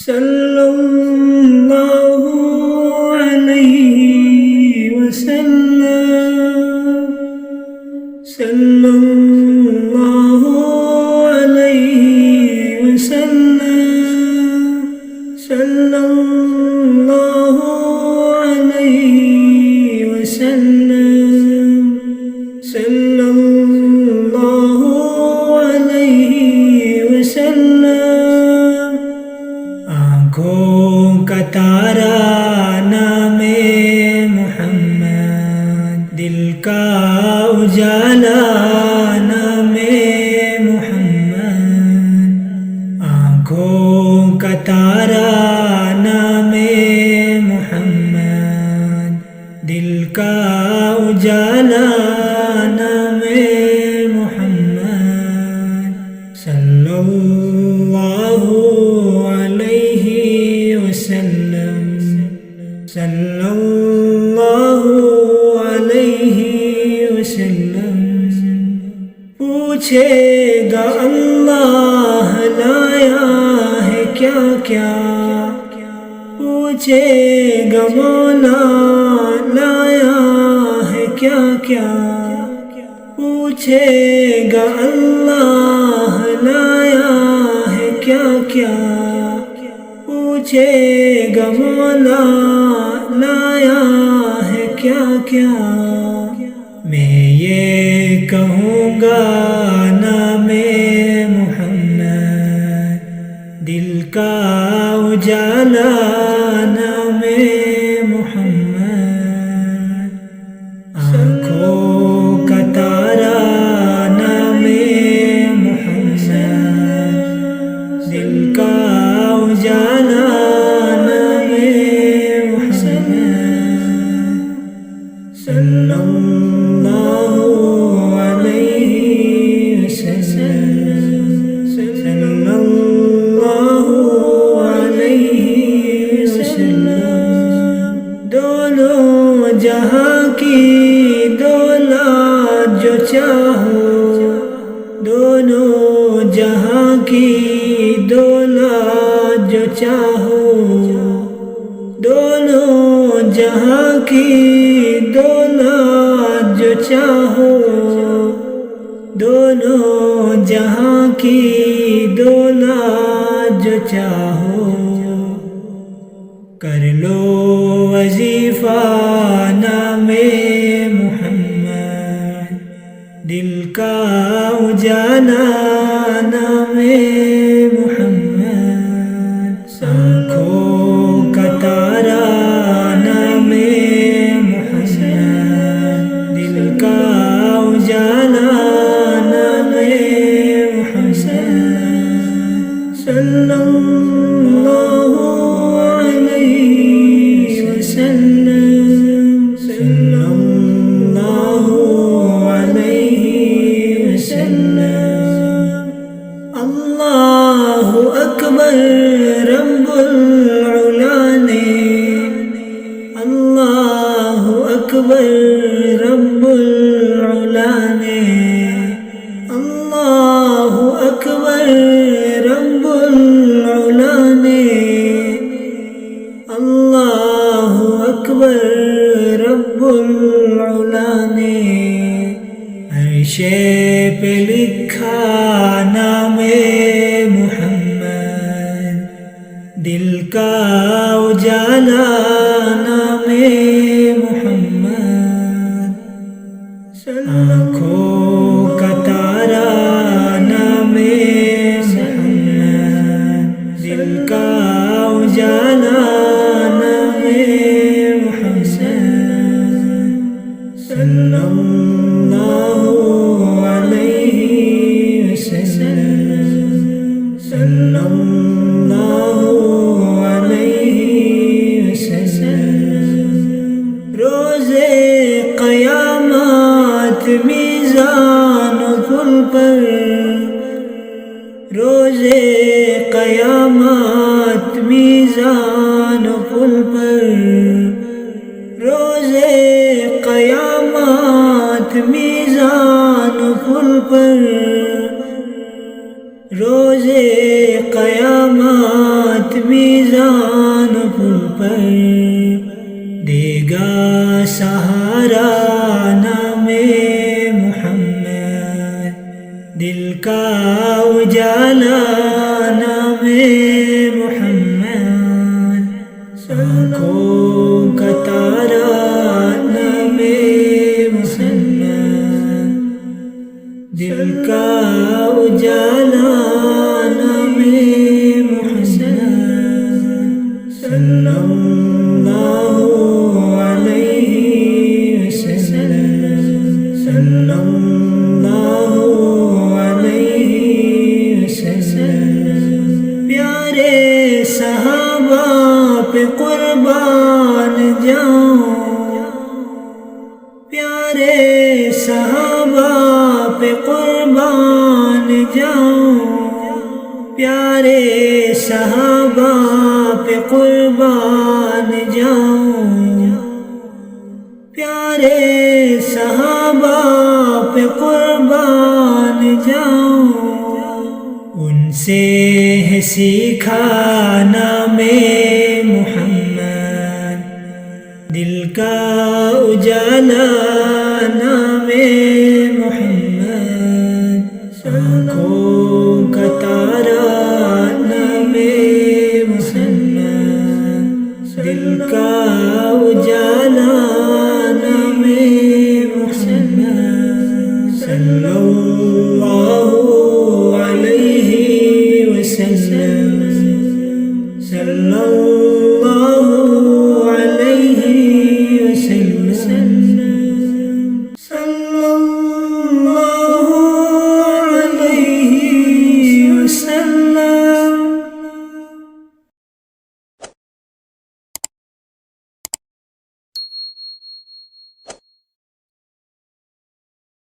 صلی اللہ علیہ وسلم، صلی اللہ علیہ وسلم، صلی اللہ علیہ وسلم، صلی اللہ علیہ وسلم۔ آنکھوں کا تارا نام محمد، دل کا اجالا نام محمد، آنکھوں کا تارا نام محمد، دل کا اجالا نام محمد، صلی اللہ علیہ وسلم، صلی اللہ علیہ وسلم۔ پوچھے گا اللہ لایا ہے کیا کیا، پوچھے گا مولا لایا ہے کیا کیا، پوچھے گا اللہ لایا ہے کیا کیا، پوچھے گا مولا لایا ہے کیا کیا۔ میں یہ کہوں گا نام محمد، دل کا اجالا نام محمد، آنکھوں کا تارا نام محمد، دل کا اجالا نام محمد، صلی اللہ علیہ وسلم، صلی اللہ علیہ وسلم۔ دونوں جہاں کی دولت جو چاہو، دونوں جہاں کی دولت جو چاہو، دونوں جہاں کی دولت جو چاہو، دونوں جہاں کی دولت جو چاہو، کر لو وظیفہ نام محمد، دل کا اجالا نام محمد، آنکھوں کا تارا نام محمد، دل کا اجالا نام محمد، صلی اللہ علیہ وسلم، صلی اللہ علیہ وسلم۔ اللہ اکبر رب العلا نے، اللہ اکبر رب العلا نے، اللہ اکبر رب العلا نے، اللہ اکبر رب العلا نے۔ عرش پہ لکھا نام محمد، دل کا اجالا نام محمد، آنکھوں کا تارا نام محمد، دل کا اجالا نام محمد، صلی اللہ علیہ وسلم، صلی اللہ علیہ وسلم۔ روز قیامت میزان پل پر، روز قیامت میزان پل پر، روز قیامت میزان پل پر، روز قیامت میں میزان پل پر دے گا سہارا نام محمد، دل کا اجالا نام محمد، آنکھوں کا تارا نام محمد، دل کا اجالا نام محمد، صلی اللہ علیہ وسلم، صلی اللہ علیہ وسلم۔ پیارے صحابہ پہ قربان جاؤں، پیارے صحابہ پہ قربان جاؤں، پیارے صحابہ پہ قربان جاؤں، پیارے صحابہ پہ قربان جاؤں، ان سے ہے سیکھا نام محمد، دل کا اجالا نام محمد، آنکھوں کا تارا نام محمد، دل کا اجالا نام محمد، صلی اللہ علیہ وسلم، صلی اللہ